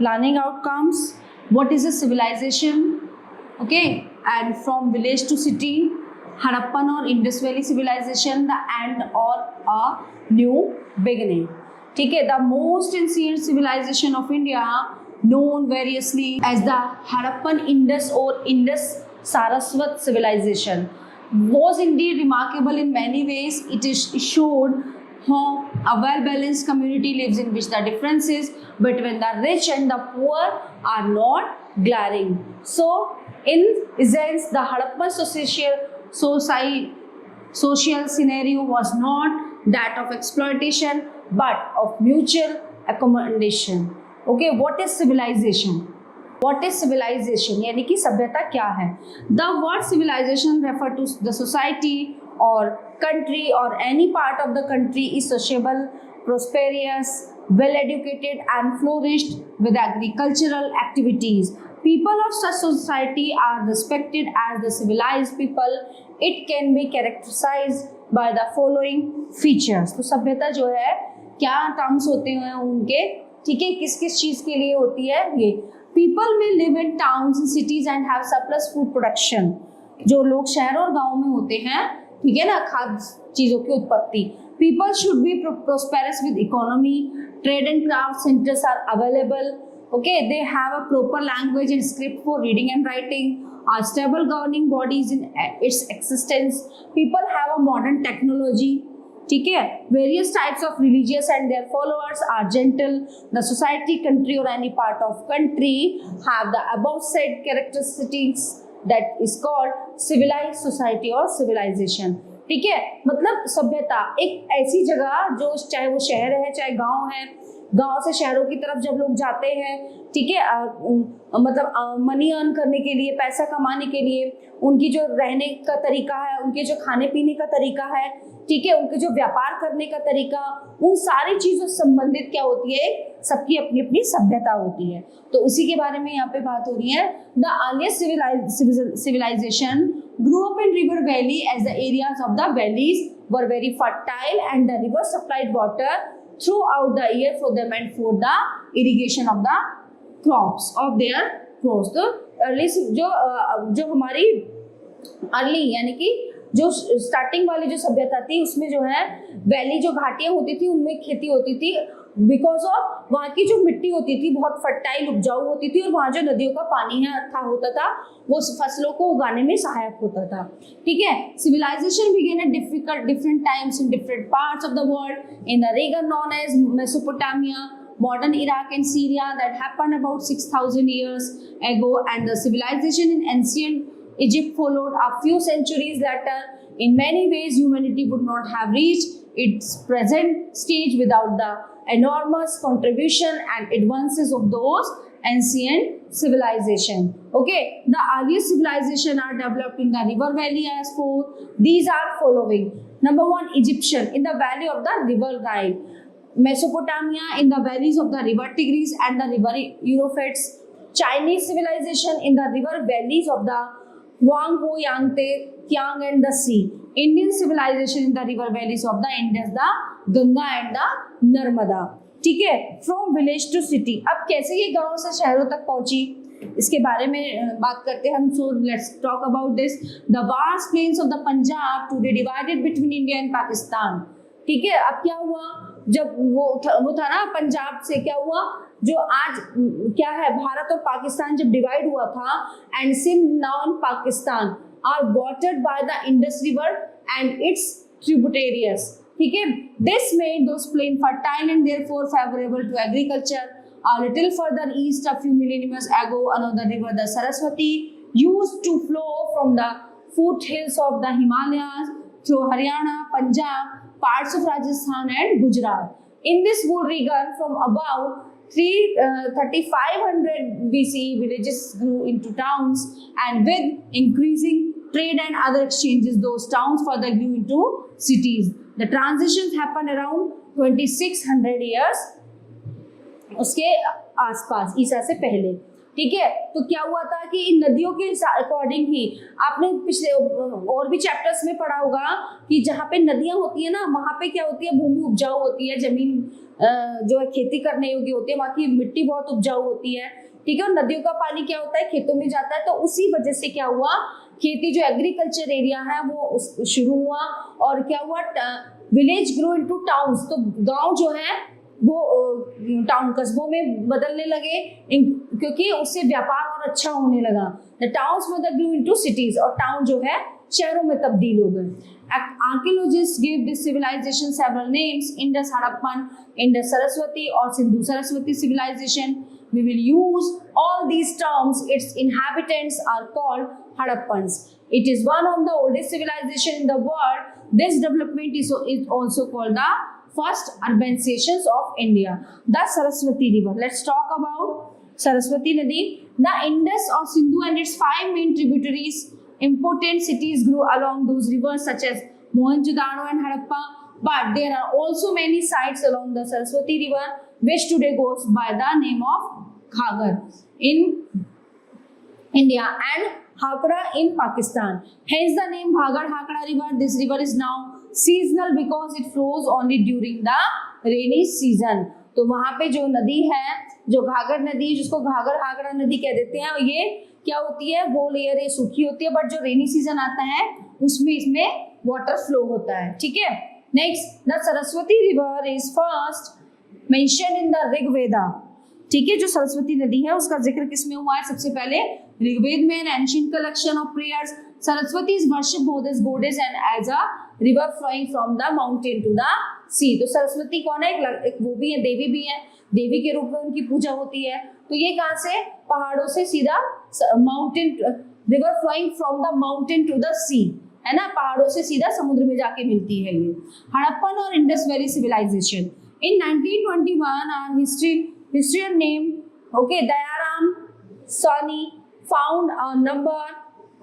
Planning outcomes. What is a civilization? Okay, and from village to city, Harappan or Indus Valley civilization, the end or a new beginning. ठीक है, the most ancient civilization of India, known variously as the Harappan Indus or Indus Saraswat civilization, was indeed remarkable in many ways. It showed how a well-balanced community lives in which the differences between the rich and the poor are not glaring. So, in essence, the Harappan social scenario was not that of exploitation but of mutual accommodation. Okay, what is civilization? What is civilization? यानी कि सभ्यता क्या है? The word civilization refer to the society or country or any part of the country is sociable, prosperous, well educated and flourished with agricultural activities. People of such society are respected as the civilized people. It can be characterized by the following features. तो सभ्यता जो है क्या terms होते हैं उनके, ठीक है, किस किस चीज के लिए होती है ये. People may live in towns and cities and have surplus food production. जो लोग शहर और गांव में होते हैं, ठीक है ना, खाद्य चीजों की उत्पत्ति. People should be prosperous with economy. Trade and craft centers are available. Okay, they have a proper language and script for reading and writing. A stable governing bodies in its existence. People have a modern technology. ठीक है, various types of religious and their followers are gentle. The society, country और any part of country have the above said characteristics that is called civilized society और civilization. ठीक है, मतलब सभ्यता एक ऐसी जगह जो चाहे वो शहर है चाहे गांव है, गांव से शहरों की तरफ जब लोग जाते हैं, ठीक है, मतलब मनी अर्न करने के लिए, पैसा कमाने के लिए, उनकी जो रहने का तरीका है, उनके जो खाने पीने का तरीका है, ठीक है, उनके जो व्यापार करने का तरीका, उन सारी चीजों से संबंधित क्या होती है, सबकी अपनी अपनी सभ्यता होती है. तो उसी के बारे में यहाँ पे बात हो रही है. The earliest civilization grew up in river valley as the areas of the valleys were very fertile and the river supplied water throughout the year for them and for the irrigation of the crops of their crops. तो early जो हमारी early यानी कि जो starting वाली जो सभ्यता थी उसमें जो है वैली जो घाटियां होती थी उनमें खेती होती थी. बिकॉज ऑफ वहाँ की जो मिट्टी होती थी बहुत फर्टाइल उपजाऊ होती थी और वहाँ जो नदियों का पानी है अच्छा होता था वो फसलों को उगाने में सहायक होता था. ठीक है, civilization began at different times in different parts of the world in the region known as Mesopotamia, modern Iraq and Syria that happened about 6,000 years ago, and the civilization in ancient Egypt followed a few centuries later. In many ways, humanity would not have reached its present stage without the enormous contribution and advances of those ancient civilization. Okay, the earliest civilization are developed in the river valley as follows. These are following. Number one, Egyptian in the valley of the river Nile. Mesopotamia in the valleys of the river Tigris and the river Euphrates. Chinese civilization in the river valleys of the Huanghe, Yangtze, Kiang and the sea. Indian civilization in the river valleys of the Indus, the Ganga and the Narmada. ठीक है, from village to city. अब कैसे ये गांव से शहरों तक पहुंची इसके बारे में बात करते हैं हम. So let's talk about this. The vast plains of the Punjab today divided between India and Pakistan. ठीक है, अब क्या हुआ जब वो था ना पंजाब से क्या हुआ, जो आज क्या है भारत और पाकिस्तान जब डिवाइड हुआ था, and Sindh now in Pakistan are watered by the Indus river and its tributaries. ठीक है, this made those plain fertile and therefore favourable to agriculture. A little further east, a few millenniums ago, another river, the Saraswati, used to flow from the foothills of the Himalayas through Haryana, Punjab, parts of Rajasthan and Gujarat. In this wood region, from about 3500 BC, villages grew into towns, and with increasing trade and other exchanges, those towns further grew into cities. The transitions happened around 2600 years उसके आसपास ईसा से पहले. ठीक है। तो क्या हुआ था कि इन नदियों के अकॉर्डिंग ही, आपने पिछले और भी चैप्टर्स में पढ़ा होगा कि जहाँ पे नदियां होती है ना, वहां पे क्या होती है, भूमि उपजाऊ होती है, जमीन जो है खेती करने योग्य होती है, वहाँ की मिट्टी बहुत उपजाऊ होती है, ठीक है। और नदियों का पानी क्या होता है, खेतों में जाता है। तो उसी वजह से क्या हुआ, खेती जो एग्रीकल्चर एरिया है वो शुरू हुआ। और क्या हुआ, विलेज ग्रो इनटू टाउन्स, तो गांव जो है वो टाउन कस्बों में बदलने लगे, क्योंकि उससे व्यापार और अच्छा होने लगा। The towns mother grew into cities, और टाउन जो है शहरों में तब्दील हो गए। Archaeologists give this civilization several names: Indus Harappan, Indus Saraswati, or Sindhu Saraswati civilization. We will use all these terms. Its inhabitants are called Harappans. It is one of the oldest civilization in the world. This development is also called the first urbanizations of India. The Saraswati River. Let's talk about Saraswati Nadi. The Indus or Sindhu and its 5 main tributaries. Important cities grew along those rivers such as Mohenjo-daro and Harappa. But there are also many sites along the Saraswati River which today goes by the name of Ghagar in India and Hakra in Pakistan. Hence the name Bhagar-Hakra River. This river is now seasonal because it flows only during the rainy season. तो वहाँ पे जो नदी है, जो घाघर नदी, जिसको घाघर हाकड़ा नदी कह देते हैं, ये क्या होती है, वो लेयर ये सूखी होती है, बट जो रेनी सीजन आता है उसमें इसमें वाटर फ्लो होता है, ठीक है। Next, the Saraswati river is first mention in the Rigveda, ठीक है। जो सरस्वती नदी है उसका जिक्र किसमें हुआ है, सबसे पहले ऋग्वेद में। An ancient collection of prayers, Saraswati is worshipped both as goddess and as a river flowing from the mountain to the sea. तो सरस्वती कौन है, एक वो भी है, देवी भी है, देवी के रूप में उनकी पूजा होती है। तो ये कहाँ से, पहाड़ों से सीधा mountain, river flowing from the mountain to the sea, है ना, पहाड़ों से सीधा समुद्र में जाके मिलती है ये। हड़प्पन और Indus valley civilization in 1921 are historian name, okay, Dayaram Sani found a number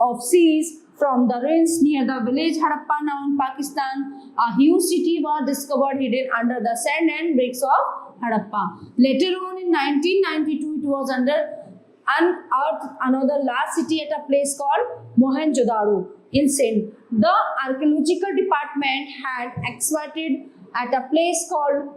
of seals from the ruins near the village Harappa now in Pakistan. A huge city was discovered hidden under the sand and bricks of Harappa. Later on in 1992 it was unearthed another large city at a place called Mohenjo-daro in Sindh. The archaeological department had excavated at a place called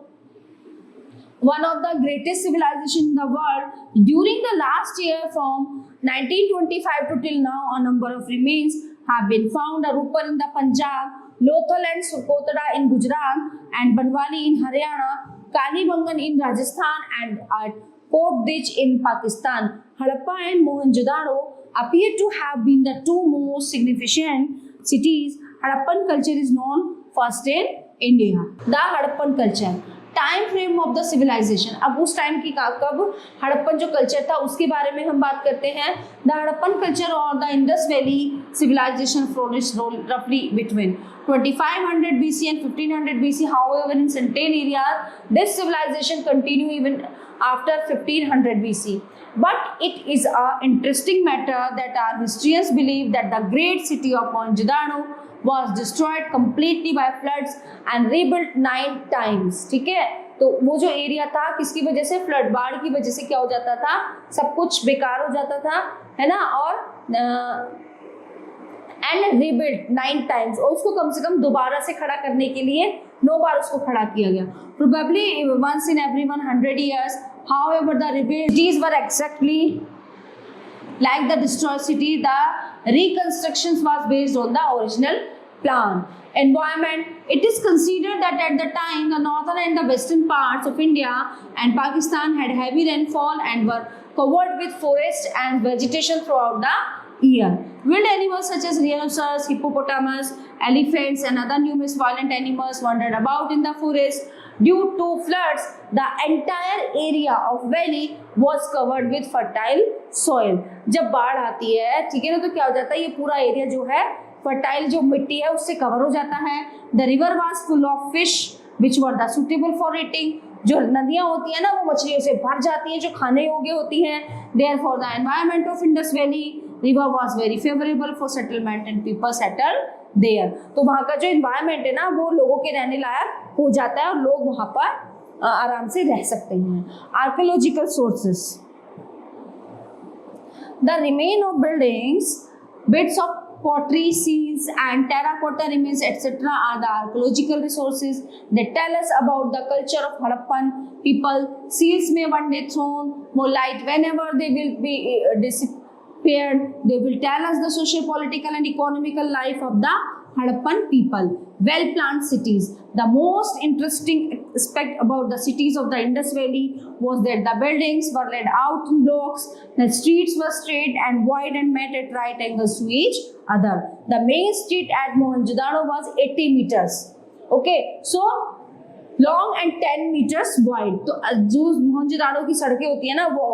one of the greatest civilizations in the world. During the last year from 1925 to till now, a number of remains have been found at Rupar in the Punjab, Lothal and Sokotra in Gujarat, and Banwali in Haryana, Kalibangan in Rajasthan, and at Port Dich in Pakistan. Harappa and Mohenjo-daro appear to have been the two most significant cities. Harappan culture is known first in India. The Harappan culture. Time frame of the civilization, अब उस time की कब हड़प्पन जो culture था उसके बारे में हम बात करते हैं। द हड़प्पन कल्चर और the Indus valley civilization flourished रफली between 2500 BC and 1500 BC. However, in certain areas, this civilization continued even after 1500 BC. But it is an interesting matter that our historians believe that the great city of Mohenjo-daro was destroyed completely by floods and rebuilt 9 times. ठीक है, तो वो जो area था किसकी वजह से, flood, बाढ़ की वजह से क्या हो जाता था, सब कुछ बेकार हो जाता था, है ना, और एंड रीबिल्ड 9 टाइम्स, और उसको कम से कम दोबारा से खड़ा करने के लिए 9 बार उसको खड़ा किया गया, probably once in every 100 years. However, the rebuilt cities were exactly like the destroyed city. The reconstructions was based on the original plan. Environment, it is considered that at the time the northern and the western parts of India and Pakistan had heavy rainfall and were covered with forest and vegetation throughout the year. Wild animals such as rhinoceros, hippopotamus, elephants and other numerous violent animals wandered about in the forest. Due to floods, the entire area of valley was covered with fertile soil. जब बाढ़ आती है, ठीक है ना, तो क्या हो जाता है, ये पूरा एरिया जो है फर्टाइल जो मिट्टी है उससे कवर हो जाता है। The river was full of fish which were the suitable for eating, जो नदियाँ होती हैं ना वो मछलियों से भर जाती हैं जो खाने योग्य होती हैं। Therefore the environment of Indus valley river was very favourable for settlement and people settle there. तो वहाँ का जो एनवायरमेंट है ना वो लोगों के रहने लायक हो जाता है और लोग वहाँ पर आराम से रह सकते हैं। Archaeological sources, The remain of buildings, bits of pottery, seals and terracotta remains etc. are the archaeological resources that tell us about the culture of Harappan people. Seals may one day thrown more light whenever they will be disappeared. They will tell us the social, political and economical life of the Harappan people. Well-planned cities. The most interesting aspect about the cities of the Indus Valley was that the buildings were laid out in blocks, the streets were straight and wide and met at right angles to each other. The main street at Mohenjo-daro was 80 meters. Okay, so long and 10 metres wide. तो जो मोहनजोदाड़ो की सड़कें होती है ना, वो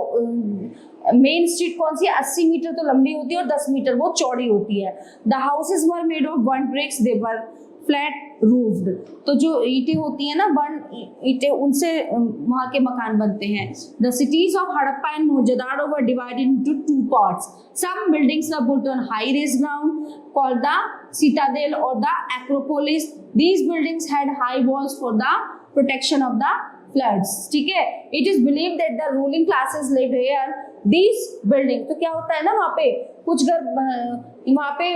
main street कौन सी है, 80 मीटर तो लंबी होती है और 10 मीटर वो चौड़ी होती है. The houses were made of burn bricks, they were flat roofed. तो जो ईंटें होती है ना, बर्न ईंटें, उनसे वहाँ के मकान बनते हैं. The cities of Harappa and Mohenjodaro were divided into 2 पार्ट्स. Some buildings were built on high raised ground called the citadel or the acropolis. These buildings had high walls for the protection of the floods. ठीक है. It is believed that the ruling classes lived here. These buildings, तो क्या होता है ना, वहाँ पे कुछ घर, वहाँ पे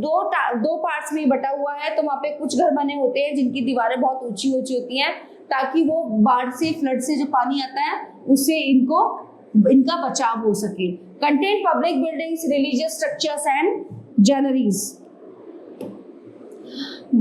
दो पार्ट्स में बटा हुआ है, तो वहाँ पे कुछ घर बने होते हैं जिनकी दीवारें बहुत ऊंची ऊंची होती हैं, ताकि वो बाढ़ से, फ्लड से जो पानी आता है उससे इनका बचाव हो सके. Contain public buildings, religious structures and galleries.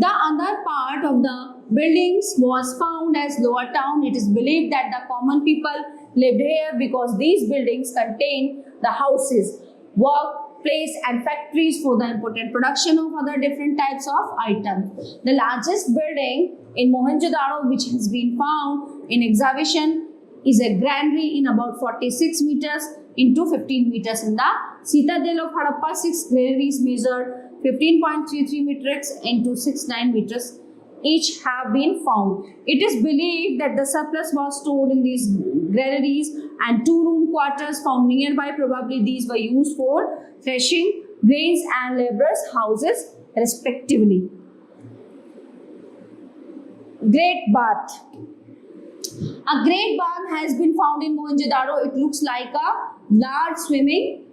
The other part of the buildings was found as lower town. It is believed that the common people lived here because these buildings contained the houses, workplace and factories for the important production of other different types of items. The largest building in Mohenjo-daro which has been found in excavation is a granary in about 46 meters into 15 meters. In the citadel of Harappa, 6 granaries measured 15.33 meters into 69 meters each have been found. It is believed that the surplus was stored in these granaries and 2 room quarters found nearby. Probably these were used for threshing grains and laborers' houses respectively. Great Bath. A great bath has been found in Mohenjo-daro. It looks like a large swimming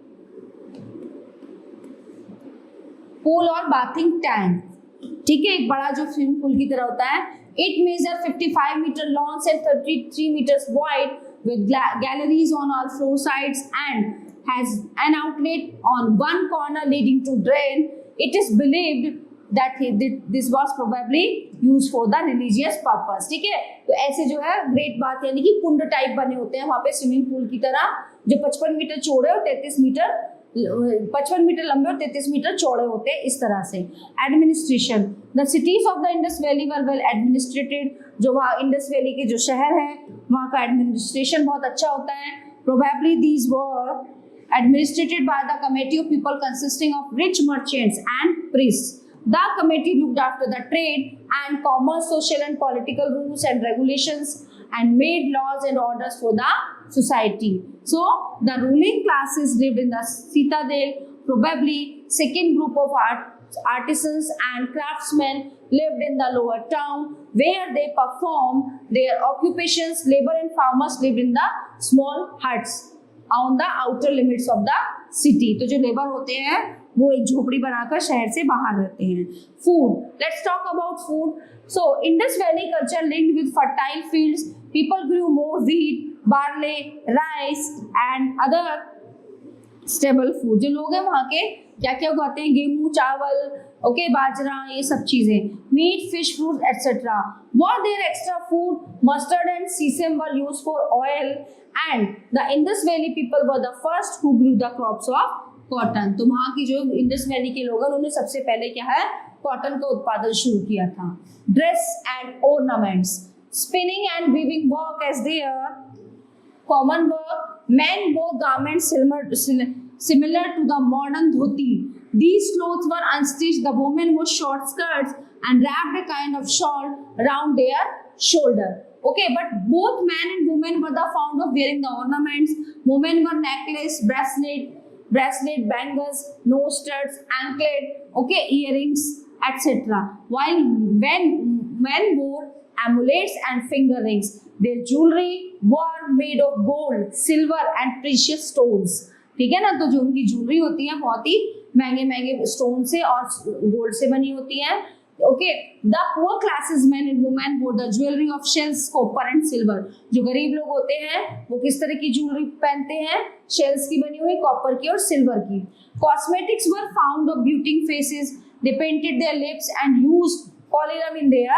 pool और bathing tank. ठीक है, एक बड़ा जो swimming pool की तरह होता है. It measure 55 metre long and 33 meters wide with galleries on all floor sides and has an outlet on one corner leading to drain. It is believed that this was probably used for the religious purpose. ठीक है, तो ऐसे जो है great bath यानी कि कुंड type बने होते हैं वहाँ पे स्विमिंग पूल की तरह, जो 55 मीटर चौड़े और 33 मीटर 55 मीटर लंबे और 33 मीटर चौड़े होते हैं, इस तरह से. Administration. The cities of the Indus valley were well administrated. जो वहाँ इंडस वैली के जो शहर हैं वहाँ का एडमिनिस्ट्रेशन बहुत अच्छा होता है. Probably these were administrated by the committee of people consisting of rich merchants and priests. The committee looked after the trade and commerce, social and political rules and regulations, and made laws and orders for the society. So the ruling classes lived in the citadel. Probably second group of artisans and craftsmen lived in the lower town where they performed their occupations. Labor and farmers lived in the small huts on the outer limits of the city. तो जो labour होते हैं वो एक झोपड़ी बनाकर शहर से बाहर रहते हैं. Food. Let's talk about food. So Indus Valley culture linked with fertile fields. People grew more wheat, barley, rice and other stable food. जो लोग हैं वहाँ के क्या क्या उगाते हैं, गेहूं, चावल, ओके, बाजरा, ये सब चीजें, meat, fish, fruit etcetera. Were there extra food, mustard and sesame were used for oil and the Indus Valley people were the first who grew the crops of cotton. तो वहाँ की जो इंडस वैली के लोग हैं उन्होंने सबसे पहले क्या है, कॉटन का उत्पादन शुरू किया था. Dress and ornaments. Spinning and weaving work as their common work. Men wore garments similar to the modern dhoti. These clothes were unstitched. The women wore short skirts and wrapped a kind of shawl around their shoulder. Okay, but both men and women were fond of wearing the ornaments. Women were necklace, bracelet, bangles, nose studs, anklet, okay, earrings, etc. While men wore amulets and finger rings. Their jewelry were made of gold, silver and precious stones. ठीक है ना। तो जो उनकी jewellery होती है बहुत ही महंगे महंगे स्टोन से और गोल्ड से बनी होती है। Okay, the poor classes main and women वोर the jewellery of shells, copper and silver. जो गरीब लोग होते हैं वो किस तरह की ज्वेलरी पहनते हैं? शेल्स की बनी हुई, कॉपर की और सिल्वर की। Cosmetics were found of beautifying faces, they painted their lips and used collyrium in their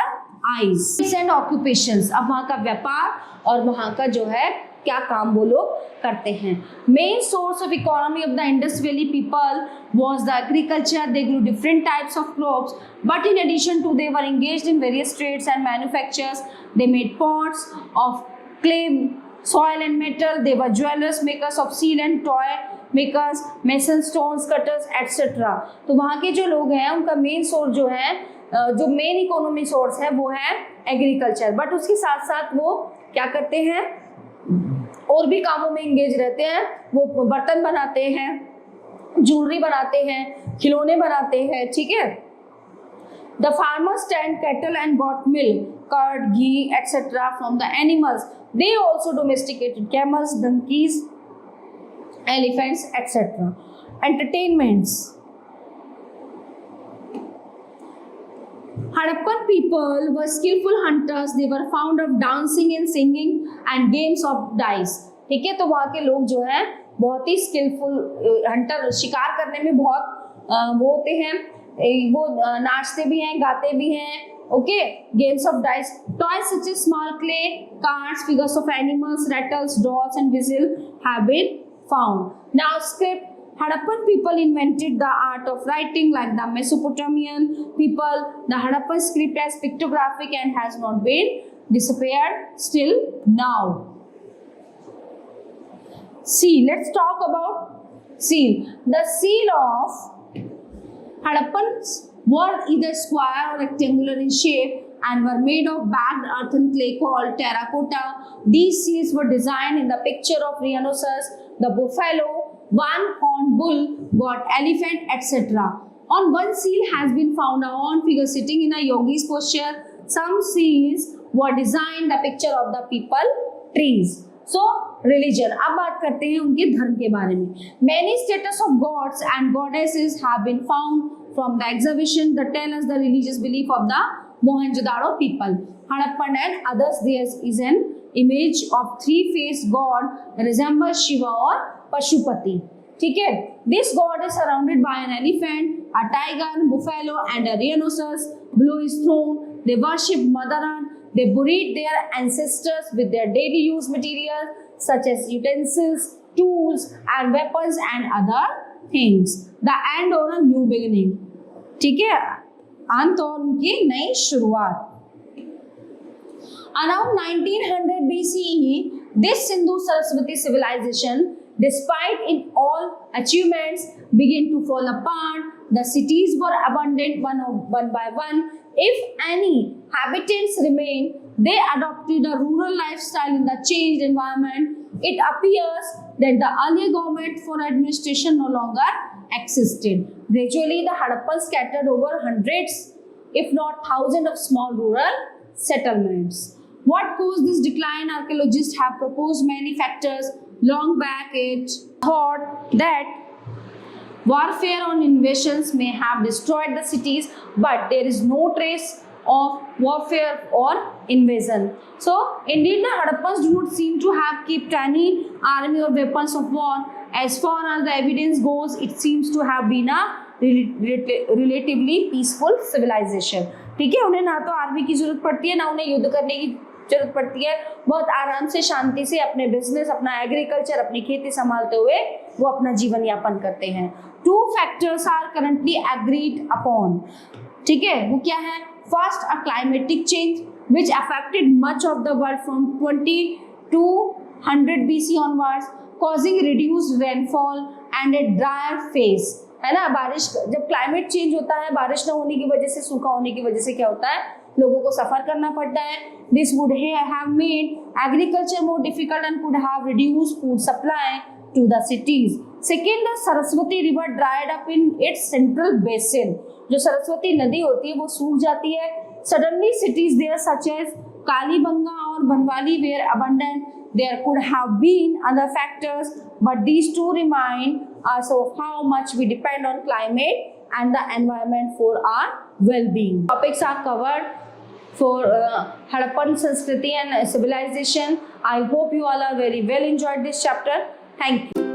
eyes and occupations. अब वहां का व्यापार और वहां का जो है क्या काम वो लोग करते हैं। Main source of economy of the Indus Valley people was the agriculture. They grew different types of crops, but in addition to they were engaged in various trades and manufactures. They made pots of clay, soil and metal. They were jewelers, makers of seal and toy makers, mason, stones cutters, etc. तो वहाँ के जो लोग हैं उनका main source जो है, जो मेन इकोनॉमी सोर्स है वो है एग्रीकल्चर, बट उसके साथ साथ वो क्या करते हैं? और भी कामों में एंगेज रहते हैं। वो बर्तन बनाते हैं, ज्वेलरी बनाते हैं, खिलौने बनाते हैं, ठीक है। The farmers tend cattle and got milk, curd, ghee etcetera from the animals. They also domesticated camels, donkeys, elephants etcetera. Entertainments. Harappan people were skillful hunters. They were fond of dancing and singing and games of dice. ठीक है, तो वहाँ के लोग जो है बहुत ही skilful Hunter, शिकार करने में बहुत वो होते हैं, वो नाचते भी हैं, गाते भी हैं। Okay, games of dice, toys such as small clay cards, figures of animals, rattles, dolls and whistle have been found. Now script. Harappan people invented the art of writing like the Mesopotamian people. The Harappan script is pictographic and has not been disappeared still now. Seal. Let's talk about seal. The seal of Harappans were either square or rectangular in shape and were made of bagged earthen clay called terracotta. These seals were designed in the picture of rhinoceros, the buffalo, one-horned bull, goat, elephant, etc. On one seal has been found a horned figure sitting in a yogi's posture. Some seals were designed the picture of the people, trees. So, religion. अब बात करते हैं उनके धर्म के बारे में. Many statues of gods and goddesses have been found from the excavation that tell us the religious belief of the Mohenjo-daro people. Harappan and others, there is an image of three-faced god resembles Shiva or Pashupati. ठीक है, this god is surrounded by an elephant, a tiger, buffalo and a rhinoceros. Below his throne, they worship Mother Earth. They buried their ancestors with their daily use materials such as utensils, tools and weapons and other things. The end or a new beginning. ठीक है, अंत और उनकी नई शुरुआत। Around 1900 BCE, this Sindhu-Saraswati civilization, despite its all achievements, began to fall apart. The cities were abandoned one by one. If any inhabitants remained, they adopted a rural lifestyle in the changed environment. It appears that the earlier government for administration no longer existed. Gradually, the Harappans scattered over hundreds, if not thousands, of small rural settlements. What caused this decline? Archaeologists have proposed many factors. Long back, it thought that warfare or invasions may have destroyed the cities, but there is no trace of warfare or invasion. So, indeed, the Harappans do not seem to have kept any army or weapons of war. As far as the evidence goes, it seems to have been a relatively peaceful civilization. ठीक है, उन्हें ना तो army की जरूरत पड़ती है, ना उन्हें युद्ध करने की जरूरत पड़ती है। बहुत आराम से, शांति से अपने बिजनेस, अपना एग्रीकल्चर, अपनी खेती संभालते हुए वो अपना जीवन यापन करते हैं। 2 factors are currently agreed upon. ठीक है, वो क्या है? First, a climatic change which affected much of the world from 20 to 100 BC onwards, causing reduced rainfall and a drier phase. है ना, बारिश, जब क्लाइमेट चेंज होता है, बारिश न होने की वजह से, सूखा होने की वजह से क्या होता है? लोगों को सफर करना पड़ता है। This would have made agriculture more difficult and could have reduced food supply to the cities. Second, the Saraswati river dried up in its central basin. जो सरस्वती नदी होती है वो सूख जाती है। Suddenly cities there such as Kalibanga और Banawali were abandoned. there could have been other factors, but these two remind us of how much we depend on climate and the environment for our well-being. Topics are covered for Harappan Sanskriti and civilization. I hope you all are very well enjoyed this chapter. Thank you.